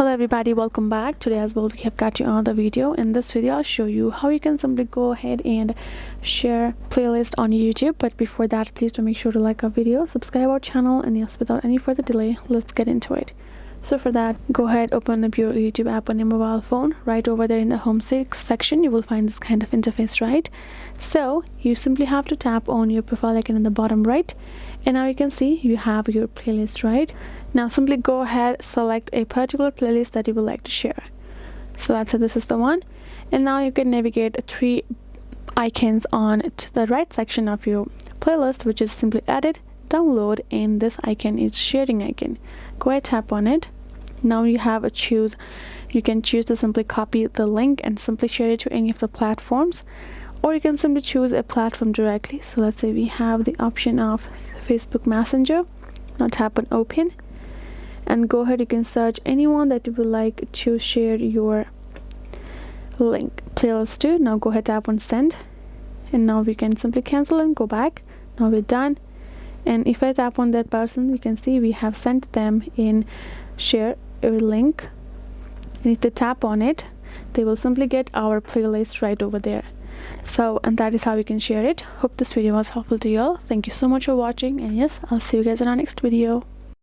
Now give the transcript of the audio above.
Hello everybody, welcome back. Today as well we have got you another video. In this video I'll show you how you can simply go ahead and share playlist on YouTube. But before that, please do make sure to like our video, subscribe our channel, and yes, without any further delay, let's get into it. So for that, go ahead, open up your YouTube app on your mobile phone. Right over there in the home section you will find this kind of interface, right? So you simply have to tap on your profile icon in the bottom right, and now you can see you have your playlist, right? Now simply go ahead, select a particular playlist that you would like to share. So let's say this is the one, and now you can navigate three icons on to the right section of your playlist, which is simply edit, download, and this icon is sharing icon. Go ahead, tap on it. Now you have a choose. You can choose to simply copy the link and simply share it to any of the platforms, or you can simply choose a platform directly. So let's say we have the option of Facebook Messenger. Now tap on open, and go ahead, you can search anyone that you would like to share your link playlist to. Now go ahead, tap on send, and now we can simply cancel and go back. Now we're done, and if I tap on that person, you can see we have sent them in share a link, and if they tap on it, they will simply get our playlist right over there. So, and that is how you can share it. Hope this video was helpful to you all. Thank you so much for watching, and yes, I'll see you guys in our next video.